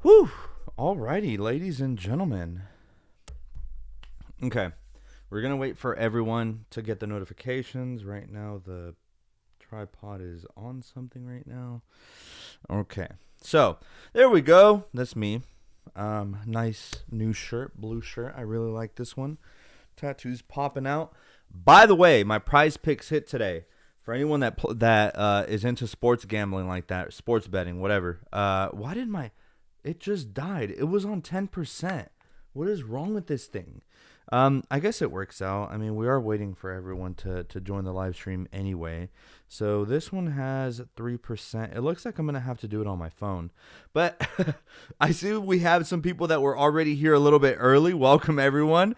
Whew. Alrighty, ladies and gentlemen. Okay. We're going to wait for everyone to get the notifications. Right now, the tripod is on something right now. Okay. So, there we go. That's me. Nice new shirt, blue shirt. I really like this one. Tattoos popping out. By the way, my prize picks hit today. For anyone that is into sports gambling like that, sports betting, whatever. Why did it just died? It was on 10%. What is wrong with this thing? I guess it works out. I mean, we are waiting for everyone to join the live stream anyway. So this one has 3%. It looks like I'm going to have to do it on my phone. But I see we have some people that were already here a little bit early. Welcome, everyone.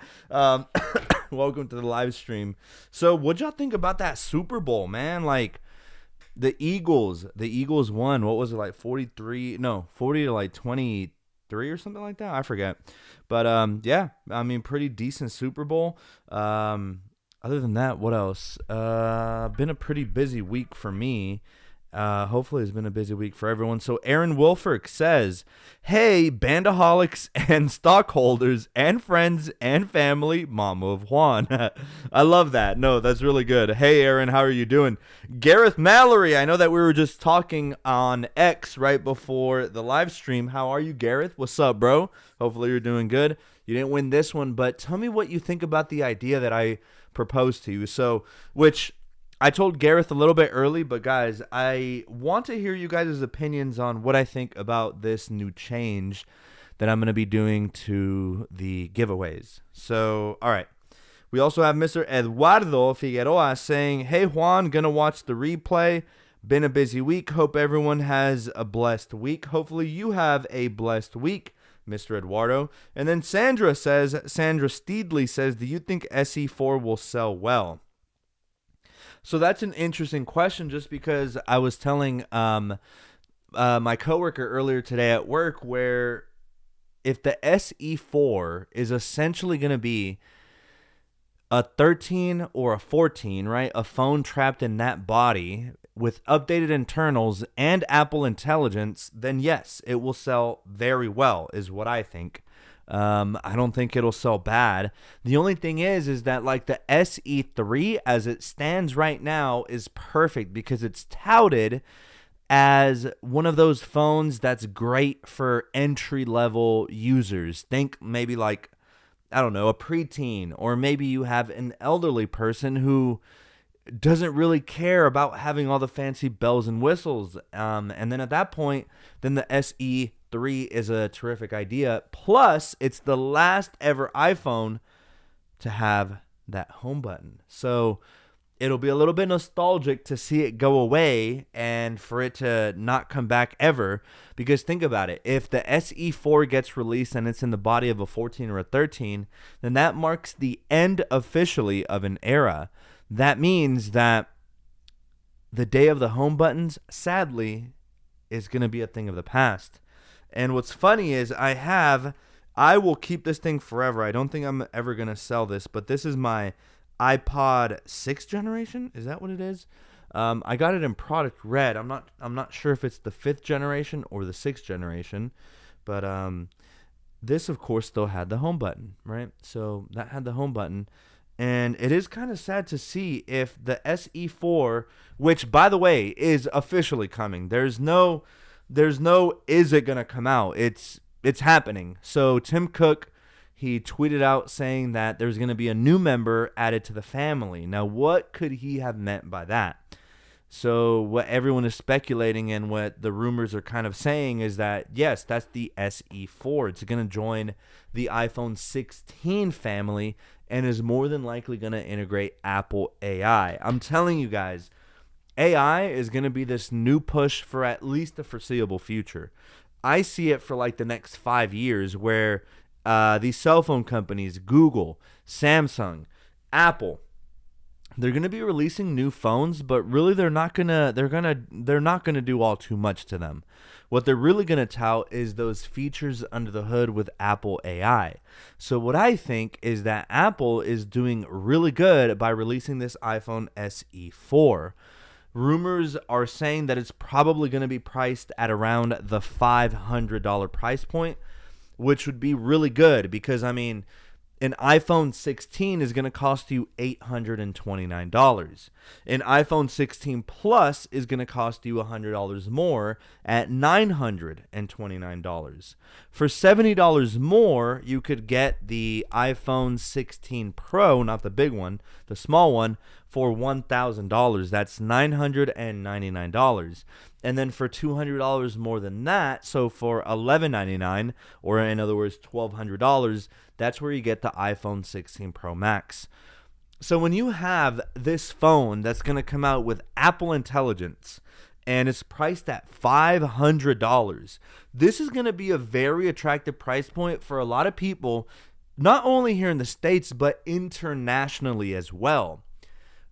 Welcome to the live stream. So what'd y'all think about that Super Bowl, man? Like, the Eagles won. What was it, like 40 to like 23 or something like that? I forget. But yeah, I mean, pretty decent Super Bowl. Other than that, what else? Been a pretty busy week for me. Hopefully it's been a busy week for everyone. So Aaron Wilfork says, hey, bandaholics and stockholders and friends and family, Mama of Juan. I love that. No, that's really good. Hey, Aaron, how are you doing? Gareth Mallory, I know that we were just talking on X right before the live stream. How are you, Gareth? What's up, bro? Hopefully you're doing good. You didn't win this one, but tell me what you think about the idea that I proposed to you. So, which I told Gareth a little bit early, but guys, I want to hear you guys' opinions on what I think about this new change that I'm going to be doing to the giveaways. So, all right. We also have Mr. Eduardo Figueroa saying, hey, Juan, going to watch the replay. Been a busy week. Hope everyone has a blessed week. Hopefully you have a blessed week, Mr. Eduardo. And then Sandra Steedley says, do you think SE4 will sell well? So that's an interesting question, just because I was telling my coworker earlier today at work, where if the SE4 is essentially going to be a 13 or a 14, right? A phone trapped in that body with updated internals and Apple Intelligence, then yes, it will sell very well, is what I think. I don't think it'll sell bad. The only thing is that like the SE3 as it stands right now is perfect because it's touted as one of those phones that's great for entry-level users. Think maybe like, I don't know, a preteen, or maybe you have an elderly person who doesn't really care about having all the fancy bells and whistles. And then at that point, then the SE3 is a terrific idea. Plus, it's the last ever iPhone to have that home button. So it'll be a little bit nostalgic to see it go away and for it to not come back ever. Because think about it. If the SE4 gets released and it's in the body of a 14 or a 13, then that marks the end officially of an era. That means that the day of the home buttons, sadly, is going to be a thing of the past. And what's funny is I will keep this thing forever. I don't think I'm ever going to sell this, but this is my iPod 6th generation. Is that what it is? I got it in product red. I'm not sure if it's the 5th generation or the 6th generation, but this, of course, still had the home button, right? So that had the home button. And it is kind of sad to see if the SE4, which, by the way, is officially coming. There's no is it going to come out? It's happening. So Tim Cook, he tweeted out saying that there's going to be a new member added to the family. Now, what could he have meant by that? So what everyone is speculating and what the rumors are kind of saying is that, yes, that's the SE4. It's going to join the iPhone 16 family and is more than likely going to integrate Apple AI. I'm telling you guys, AI is going to be this new push for at least the foreseeable future. I see it for like the next 5 years where these cell phone companies, Google, Samsung, Apple, they're going to be releasing new phones, but really they're not going to do all too much to them. What they're really going to tout is those features under the hood with Apple AI. So what I think is that Apple is doing really good by releasing this iPhone SE4. Rumors are saying that it's probably going to be priced at around the $500 price point, which would be really good because, I mean, an iPhone 16 is going to cost you $829. An iPhone 16 Plus is going to cost you $100 more at $929. For $70 more, you could get the iPhone 16 Pro, not the big one, the small one, for $1,000. That's $999. And then for $200 more than that, so for $1,199, or in other words, $1,200, that's where you get the iPhone 16 Pro Max. So when you have this phone that's going to come out with Apple Intelligence and it's priced at $500, this is going to be a very attractive price point for a lot of people, not only here in the States, but internationally as well.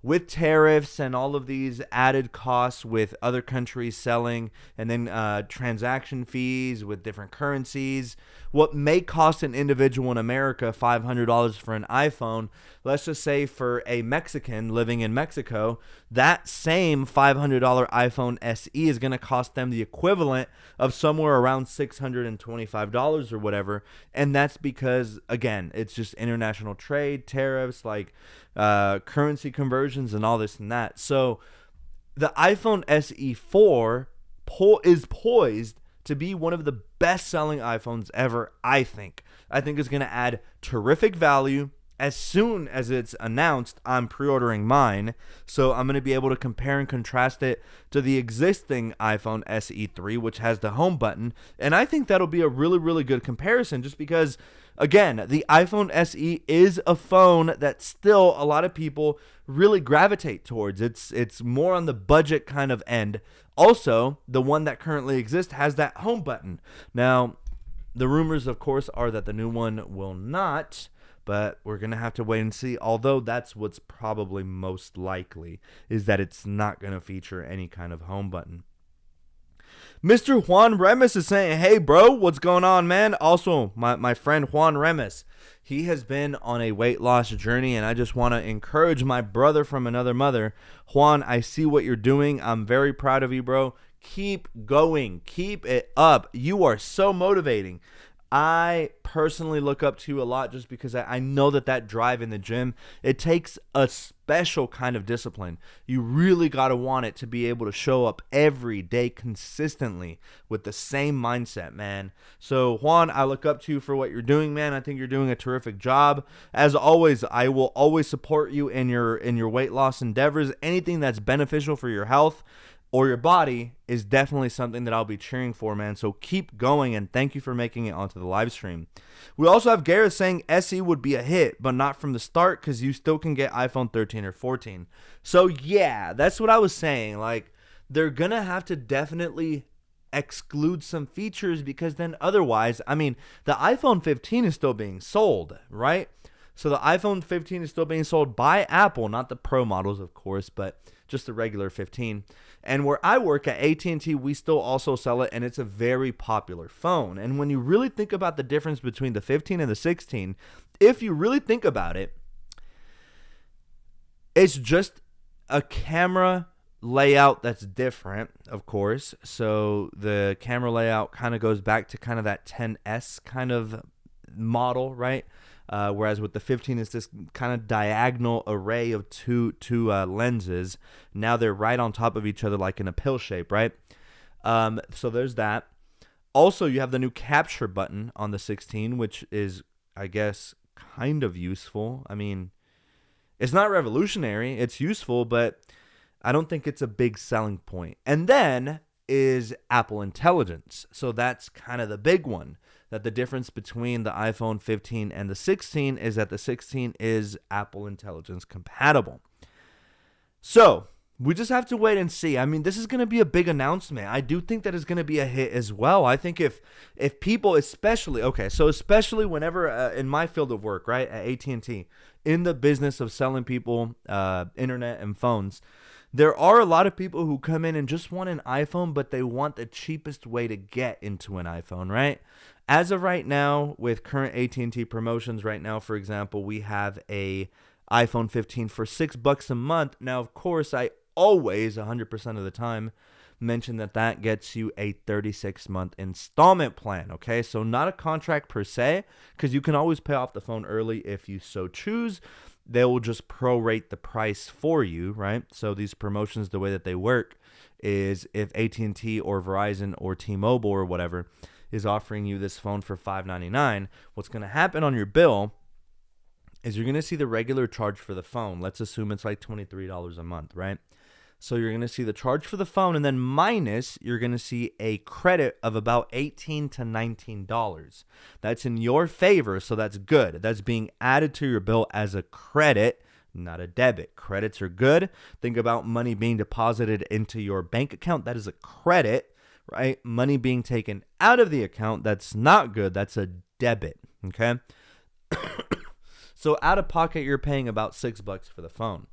With tariffs and all of these added costs with other countries selling, and then transaction fees with different currencies, what may cost an individual in America $500 for an iPhone, let's just say for a Mexican living in Mexico, that same $500 iPhone SE is going to cost them the equivalent of somewhere around $625 or whatever. And that's because, again, it's just international trade, tariffs, like currency conversions and all this and that. So the iPhone SE 4 is poised to be one of the best-selling iPhones ever, I think. I think it's going to add terrific value. As soon as it's announced, I'm pre-ordering mine, so I'm going to be able to compare and contrast it to the existing iPhone SE 3, which has the home button, and I think that'll be a really, really good comparison just because, again, the iPhone SE is a phone that still a lot of people really gravitate towards. It's more on the budget kind of end. Also, the one that currently exists has that home button. Now, the rumors, of course, are that the new one will not, but we're going to have to wait and see, although that's what's probably most likely, is that it's not going to feature any kind of home button. Mr. Juan Remis is saying, hey, bro, what's going on, man? Also, my friend Juan Remis, he has been on a weight loss journey, and I just want to encourage my brother from another mother. Juan, I see what you're doing. I'm very proud of you, bro. Keep going. Keep it up. You are so motivating. I personally look up to you a lot just because I know that drive in the gym, it takes a special kind of discipline. You really got to want it to be able to show up every day consistently with the same mindset, man. So, Juan, I look up to you for what you're doing, man. I think you're doing a terrific job. As always, I will always support you in your weight loss endeavors. Anything that's beneficial for your health or your body is definitely something that I'll be cheering for, man. So keep going, and thank you for making it onto the live stream. We also have Gareth saying SE would be a hit, but not from the start because you still can get iPhone 13 or 14. So yeah, that's what I was saying. Like, they're going to have to definitely exclude some features because then otherwise, I mean, the iPhone 15 is still being sold, right? So the iPhone 15 is still being sold by Apple, not the Pro models, of course, but just the regular 15. And where I work at AT&T, we still also sell it, and it's a very popular phone. And when you really think about the difference between the 15 and the 16, if you really think about it, it's just a camera layout that's different, of course. So the camera layout kind of goes back to kind of that 10S kind of model, right? Whereas with the 15, it's this kind of diagonal array of two lenses. Now they're right on top of each other like in a pill shape, right? So there's that. Also, you have the new capture button on the 16, which is, I guess, kind of useful. I mean, it's not revolutionary. It's useful, but I don't think it's a big selling point. And then is Apple Intelligence. So that's kind of the big one. That the difference between the iPhone 15 and the 16 is that the 16 is Apple Intelligence compatible. So we just have to wait and see. I mean, this is going to be a big announcement. I do think that it's going to be a hit as well. I think if people, especially whenever in my field of work, right, at AT&T, in the business of selling people internet and phones, there are a lot of people who come in and just want an iPhone, but they want the cheapest way to get into an iPhone, right? As of right now, with current AT&T promotions right now, for example, we have a iPhone 15 for $6 a month. Now, of course, I always 100% of the time mention that gets you a 36-month installment plan, okay? So not a contract per se, because you can always pay off the phone early if you so choose. They will just prorate the price for you, right? So these promotions, the way that they work is if AT&T or Verizon or T-Mobile or whatever is offering you this phone for $599, what's going to happen on your bill is you're going to see the regular charge for the phone. Let's assume it's like $23 a month, right? So you're going to see the charge for the phone, and then minus, you're going to see a credit of about $18 to $19. That's in your favor, so that's good. That's being added to your bill as a credit, not a debit. Credits are good. Think about money being deposited into your bank account. That is a credit, right? Money being taken out of the account, that's not good. That's a debit, okay? So out of pocket, you're paying about $6 for the phone.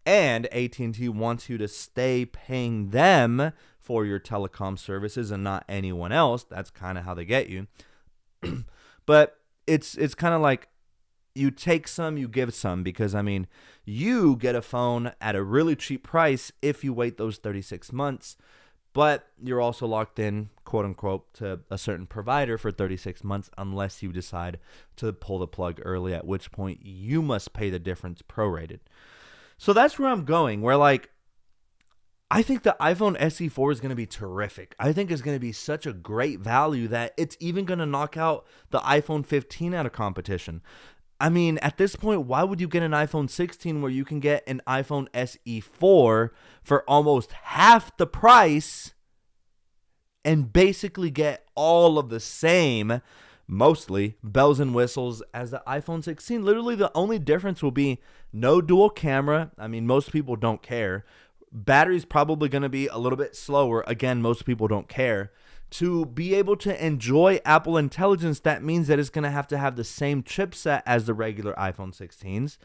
And AT&T wants you to stay paying them for your telecom services and not anyone else. That's kind of how they get you. But it's kind of like you take some, you give some, because, I mean, you get a phone at a really cheap price if you wait those 36 months. But you're also locked in, quote unquote, to a certain provider for 36 months unless you decide to pull the plug early, at which point you must pay the difference prorated. So that's where I'm going, where, like, I think the iPhone SE4 is going to be terrific. I think it's going to be such a great value that it's even going to knock out the iPhone 15 out of competition. I mean, at this point, why would you get an iPhone 16 where you can get an iPhone SE4 for almost half the price and basically get all of the same, mostly, bells and whistles as the iPhone 16? Literally, the only difference will be no dual camera. I mean, most people don't care. Battery's probably going to be a little bit slower. Again, most people don't care. To be able to enjoy Apple Intelligence, that means that it's going to have the same chipset as the regular iPhone 16s.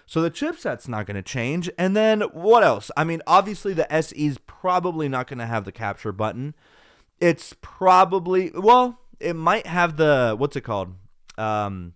So the chipset's not going to change. And then what else? I mean, obviously the SE's probably not going to have the capture button. It's probably, well, it might have the, what's it called? The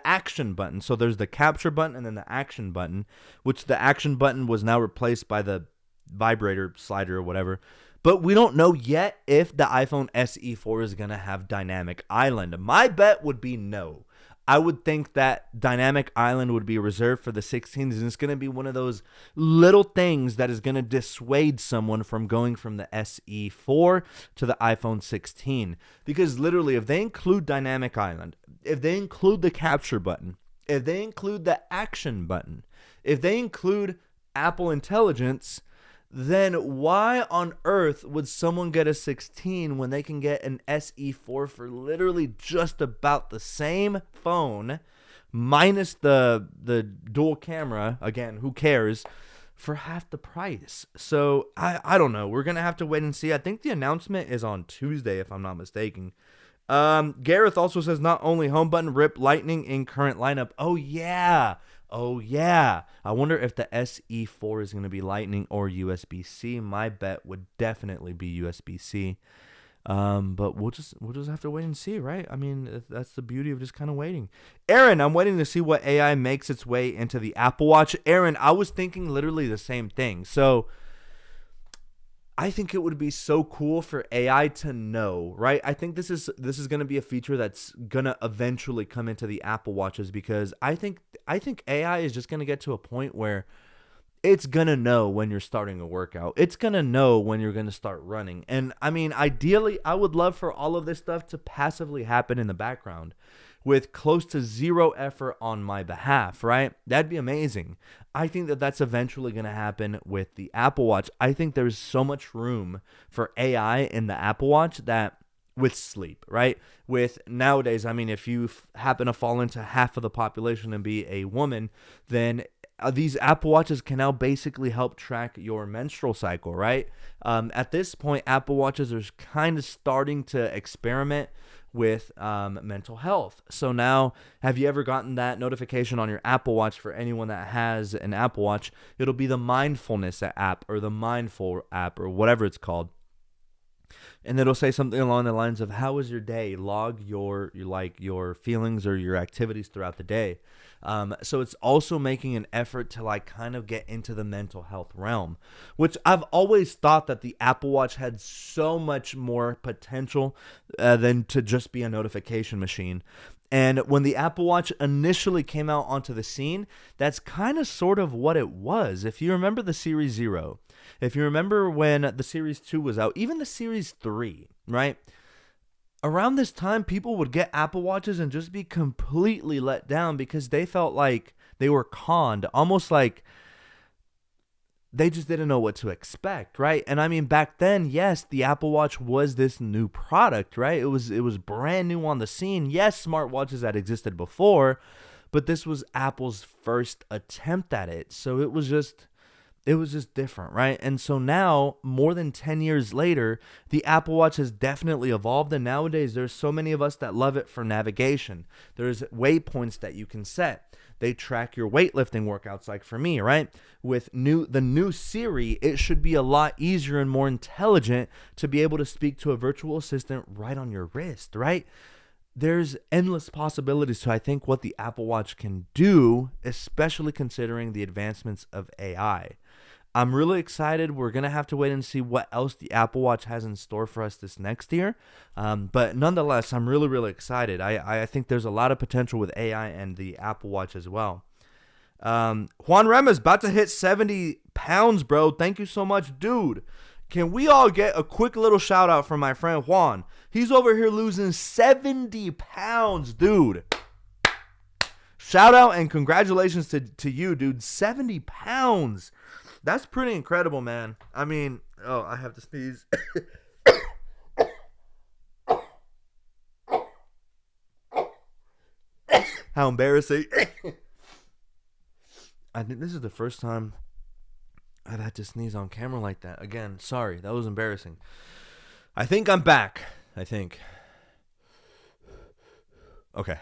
action button. So there's the capture button and then the action button, which the action button was now replaced by the vibrator slider or whatever. But we don't know yet if the iPhone SE4 is going to have Dynamic Island. My bet would be no. I would think that Dynamic Island would be reserved for the 16s, and it's going to be one of those little things that is going to dissuade someone from going from the SE4 to the iPhone 16. Because literally, if they include Dynamic Island, if they include the capture button, if they include the action button, if they include Apple Intelligence, then why on earth would someone get a 16 when they can get an SE4 for literally just about the same phone, minus the dual camera? Again, who cares? For half the price. So I don't know. We're gonna have to wait and see. I think the announcement is on Tuesday, if I'm not mistaken. Gareth also says not only home button, rip Lightning in current lineup. Oh yeah. I wonder if the SE4 is going to be Lightning or USB-C. My bet would definitely be USB-C. But we'll just have to wait and see, right? I mean, that's the beauty of just kind of waiting. Aaron, I'm waiting to see what AI makes its way into the Apple Watch. Aaron, I was thinking literally the same thing. So I think it would be so cool for AI to know, right? I think this is going to be a feature that's going to eventually come into the Apple Watches, because I think AI is just going to get to a point where it's going to know when you're starting a workout. It's going to know when you're going to start running. And I mean, ideally, I would love for all of this stuff to passively happen in the background with close to zero effort on my behalf, right? That'd be amazing. I think that that's eventually going to happen with the Apple Watch. I think there's so much room for AI in the Apple Watch that with sleep, right? With nowadays, I mean, if you happen to fall into half of the population and be a woman, then these Apple Watches can now basically help track your menstrual cycle, right? At this point, Apple Watches are kind of starting to experiment with mental health. So now, have you ever gotten that notification on your Apple Watch? For anyone that has an Apple Watch, it'll be the mindfulness app or the mindful app or whatever it's called. and it'll say something along the lines of, how was your day? Log your feelings or your activities throughout the day. So it's also making an effort to like kind of get into the mental health realm, which I've always thought that the Apple Watch had so much more potential than to just be a notification machine. And when the Apple Watch initially came out onto the scene, that's kind of sort of what it was. If you remember the Series 0, if you remember when the Series 2 was out, even the Series 3, right? Around this time, people would get Apple Watches and just be completely let down because they felt like they were conned, almost like they just didn't know what to expect, right? And I mean, back then, yes, the Apple Watch was this new product, right? It was brand new on the scene. Yes, smartwatches had existed before, but this was Apple's first attempt at it. So it was just different, right? And so now, more than 10 years later, the Apple Watch has definitely evolved, and nowadays there's so many of us that love it for navigation. There's waypoints that you can set. They track your weightlifting workouts, like for me, right? With the new Siri, it should be a lot easier and more intelligent to be able to speak to a virtual assistant right on your wrist, right? There's endless possibilities to, I think, what the Apple Watch can do, especially considering the advancements of AI. I'm really excited. We're going to have to wait and see what else the Apple Watch has in store for us this next year. But nonetheless, I'm really, really excited. I think there's a lot of potential with AI and the Apple Watch as well. Juan Rema's about to hit 70 pounds, bro. Thank you so much, dude. Can we all get a quick little shout out from my friend Juan? He's over here losing 70 pounds, dude. Shout out and congratulations to you, dude. 70 pounds. That's pretty incredible, man. I mean, oh, I have to sneeze. How embarrassing. I think this is the first time I've had to sneeze on camera like that. Again, sorry. That was embarrassing. I think I'm back. I think. Okay.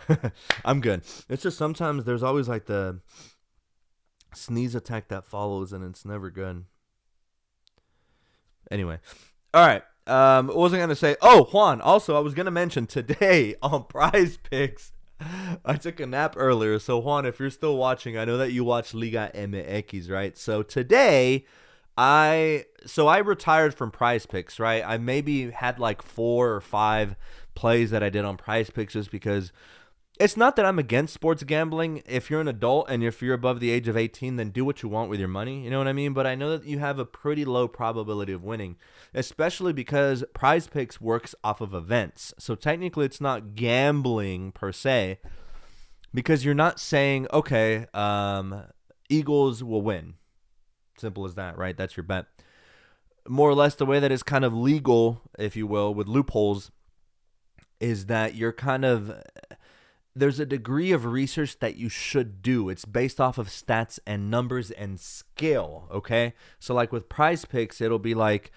I'm good. It's just sometimes there's always like the sneeze attack that follows, and it's never good. Anyway. All right. What was I going to say? Oh, Juan. Also, I was going to mention today on Prize Picks, I took a nap earlier. So, Juan, if you're still watching, I know that you watch Liga MX, right? So, today, I retired from Prize Picks, right? I maybe had like 4 or 5 plays that I did on Prize Picks just because it's not that I'm against sports gambling. If you're an adult and if you're above the age of 18, then do what you want with your money. You know what I mean? But I know that you have a pretty low probability of winning, especially because Prize Picks works off of events. So technically it's not gambling per se, because you're not saying, okay, Eagles will win. Simple as that, right? That's your bet. More or less the way that it's kind of legal, if you will, with loopholes, is that you're kind of... there's a degree of research that you should do. It's based off of stats and numbers and skill, okay? So like with Prize Picks, it'll be like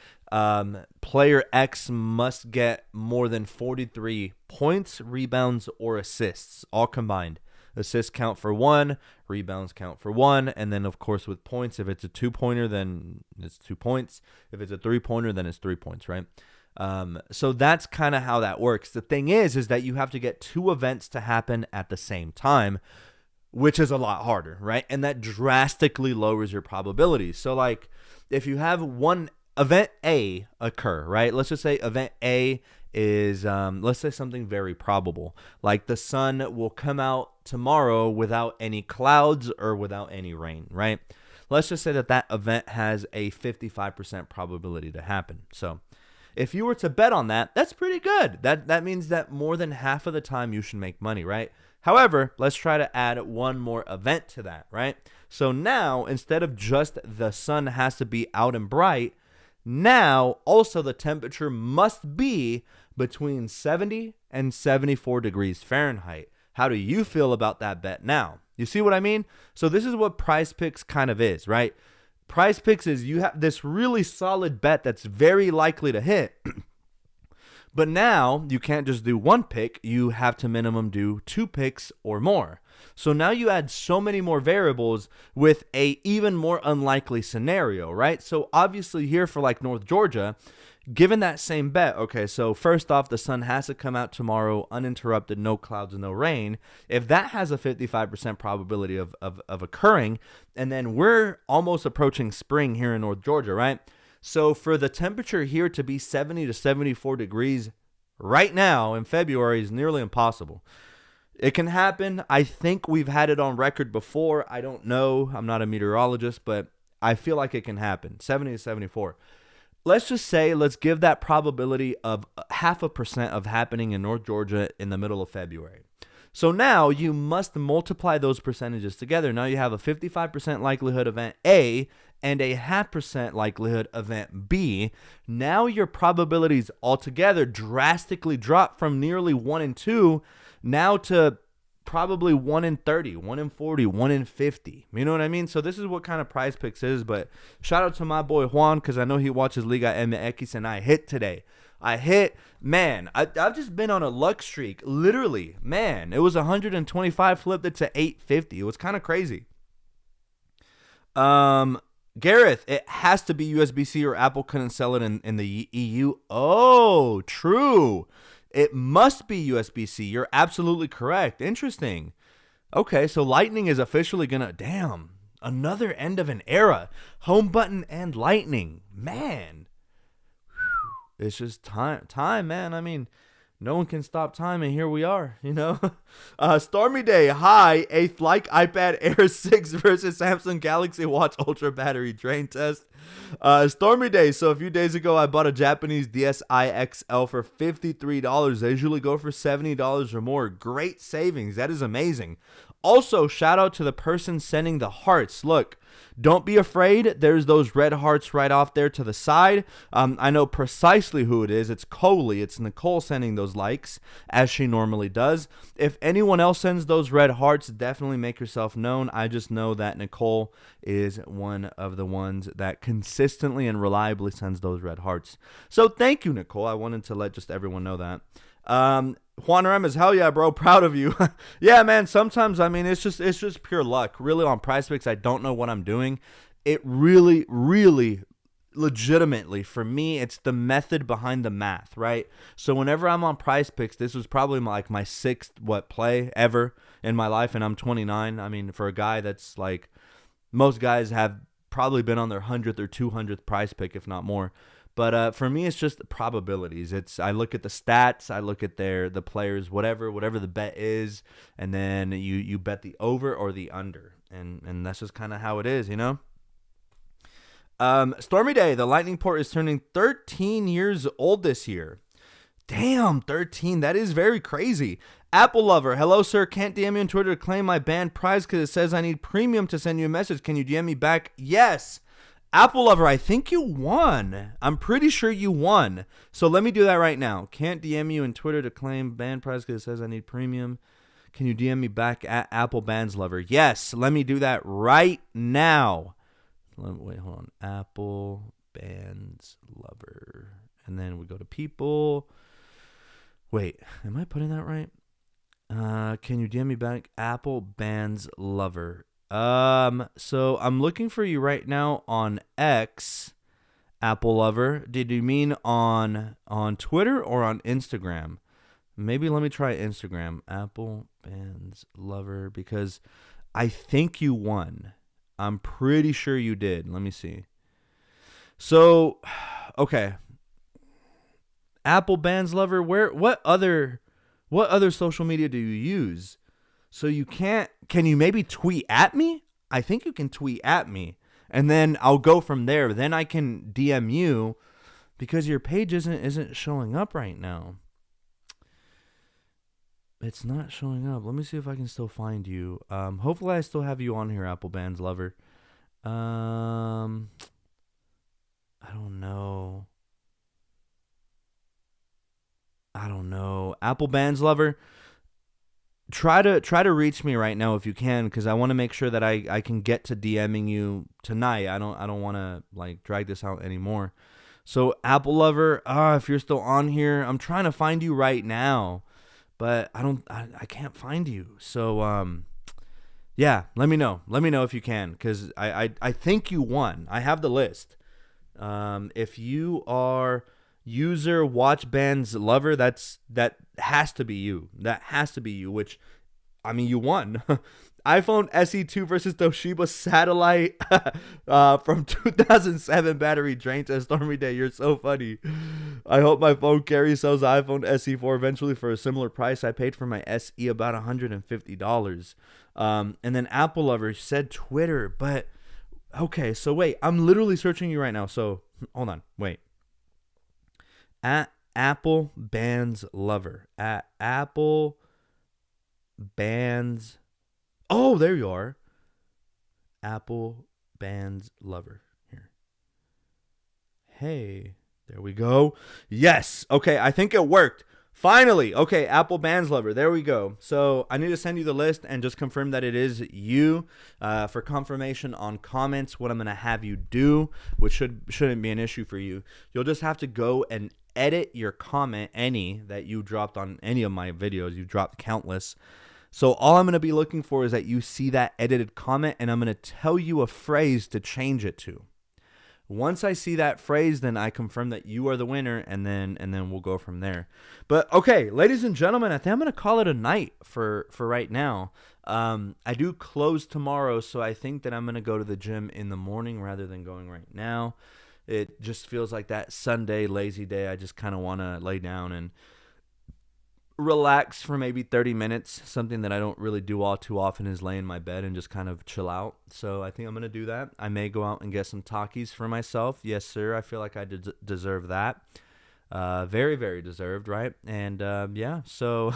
player X must get more than 43 points, rebounds, or assists, all combined. Assists count for 1, rebounds count for 1, and then, of course, with points, if it's a 2-pointer, then it's 2 points. If it's a 3-pointer, then it's 3 points, right? So that's kind of how that works. The thing is that you have to get 2 events to happen at the same time, which is a lot harder, right? And that drastically lowers your probabilities. So like if you have one event A occur, right? Let's just say event A is, let's say something very probable. Like the sun will come out tomorrow without any clouds or without any rain, right? Let's just say that event has a 55% probability to happen. So if you were to bet on that, that's pretty good. That means that more than half of the time you should make money, right? However, let's try to add one more event to that, right? So now, instead of just the sun has to be out and bright, now also the temperature must be between 70 and 74 degrees Fahrenheit. How do you feel about that bet now? You see what I mean? So this is what Prize Picks kind of is, right? Prize Picks is you have this really solid bet that's very likely to hit, But now you can't just do one pick. You have to minimum do 2 picks or more. So now you add so many more variables with a even more unlikely scenario, right? So obviously here for like North Georgia, given that same bet, okay, so first off, the sun has to come out tomorrow, uninterrupted, no clouds, no rain. If that has a 55% probability of occurring, and then we're almost approaching spring here in North Georgia, right? So for the temperature here to be 70 to 74 degrees right now in February is nearly impossible. It can happen. I think we've had it on record before. I don't know. I'm not a meteorologist, but I feel like it can happen. 70 to 74. Let's just say, let's give that probability of 0.5% of happening in North Georgia in the middle of February. So now you must multiply those percentages together. Now you have a 55% likelihood event A and a 0.5% likelihood event B. Now your probabilities altogether drastically drop from nearly 1 in 2 now to probably 1 in 30, 1 in 40, 1 in 50. You know what I mean? So this is what kind of Prize Picks is. But shout out to my boy Juan, because I know he watches Liga MX, and I hit today. Man, I've just been on a luck streak. Literally, man, it was 125, flipped it to 850. It was kind of crazy. Gareth, it has to be USB-C or Apple couldn't sell it in the EU. Oh, true. It must be USB-C. You're absolutely correct. Interesting. Okay, so Lightning is officially gonna, damn, another end of an era. Home button and Lightning. Man. It's just time, man. I mean, no one can stop time, and here we are, you know. Stormy day, high, 8th like iPad Air 6 versus Samsung Galaxy Watch Ultra battery drain test. Stormy day, so a few days ago, I bought a Japanese DSi XL for $53. They usually go for $70 or more. Great savings. That is amazing. Also, shout out to the person sending the hearts. Look, don't be afraid. There's those red hearts right off there to the side. I know precisely who it is. It's Coley. It's Nicole sending those likes, as she normally does. If anyone else sends those red hearts, definitely make yourself known. I just know that Nicole is one of the ones that consistently and reliably sends those red hearts. So thank you, Nicole. I wanted to let just everyone know that. Juan Remes, hell yeah, bro. Proud of you. Yeah, man. Sometimes, I mean, it's just pure luck. Really, on Prize Picks, I don't know what I'm doing. It really, really, legitimately, for me, it's the method behind the math, right? So whenever I'm on Prize Picks, this was probably my 6th, play ever in my life, and I'm 29. I mean, for a guy that's like, most guys have probably been on their 100th or 200th Prize Pick, if not more. But for me, it's just probabilities. I look at the stats, I look at the players, whatever the bet is, and then you bet the over or the under, and that's just kind of how it is, you know. Stormy day, the Lightning port is turning 13 years old this year. Damn, 13. That is very crazy. Apple lover, hello sir. Can't DM me on Twitter to claim my banned prize because it says I need premium to send you a message. Can you DM me back? Yes. Apple lover, I think you won. I'm pretty sure you won. So let me do that right now. Can't DM you on Twitter to claim band prize because it says I need premium. Can you DM me back at Apple Bands Lover? Yes, let me do that right now. Wait, hold on. Apple Bands Lover. And then we go to people. Wait, am I putting that right? Can you DM me back? Apple Bands Lover. So I'm looking for you right now on X, Apple Lover. Did you mean on Twitter or on Instagram? Maybe let me try Instagram, Apple Bands Lover, because I think you won. I'm pretty sure you did. Let me see. So, okay. Apple Bands Lover, what other social media do you use? So you can you maybe tweet at me? I think you can tweet at me. And then I'll go from there. Then I can DM you because your page isn't showing up right now. It's not showing up. Let me see if I can still find you. Hopefully I still have you on here, Apple Bands Lover. I don't know. Apple Bands Lover. Try to reach me right now if you can, because I want to make sure that I can get to DMing you tonight. I don't want to drag this out anymore. So Apple lover, if you're still on here, I'm trying to find you right now, but I can't find you. So yeah, let me know. Let me know if you can, because I think you won. I have the list. If you are user watch bands lover, that has to be you. That has to be you. Which, I mean, you won. iPhone SE2 versus Toshiba satellite from 2007 battery drained to a stormy day. You're so funny. I hope my phone carry sells the iPhone SE4 eventually for a similar price I paid for my SE, about $150. And then Apple lover said Twitter, but okay, so wait, I'm literally searching you right now. So hold on, wait. At Apple Bands Lover. At Apple Bands. Oh, there you are. Apple Bands Lover. Here. Hey, there we go. Yes. Okay, I think it worked. Finally. Okay, Apple Bands Lover. There we go. So I need to send you the list and just confirm that it is you. For confirmation on comments, what I'm going to have you do, which shouldn't be an issue for you. You'll just have to go and edit your comment, any that you dropped on any of my videos. You dropped countless. So all I'm going to be looking for is that you see that edited comment, and I'm going to tell you a phrase to change it to. Once I see that phrase, then I confirm that you are the winner, and then we'll go from there. But okay, ladies and gentlemen, I think I'm going to call it a night for right now. I do close tomorrow, so I think that I'm going to go to the gym in the morning rather than going right now. It just feels like that Sunday lazy day. I just kind of want to lay down and relax for maybe 30 minutes. Something that I don't really do all too often is lay in my bed and just kind of chill out. So I think I'm going to do that. I may go out and get some Takis for myself. Yes, sir. I feel like I deserve that. Very, very deserved, right? And yeah, so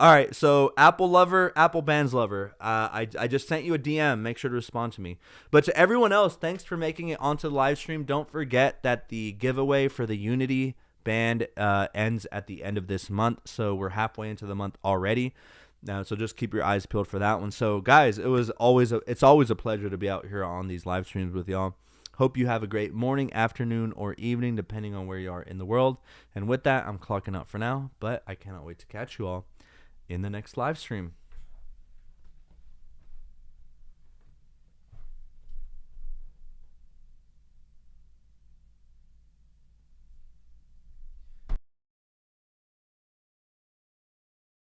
all right. So Apple lover, Apple Bands lover, I just sent you a DM. Make sure to respond to me. But to everyone else, thanks for making it onto the live stream. Don't forget that the giveaway for the Unity band ends at the end of this month, so we're halfway into the month already now, so just keep your eyes peeled for that one. So guys, it's always a pleasure to be out here on these live streams with y'all. Hope you have a great morning, afternoon, or evening, depending on where you are in the world. And with that, I'm clocking out for now, but I cannot wait to catch you all in the next live stream.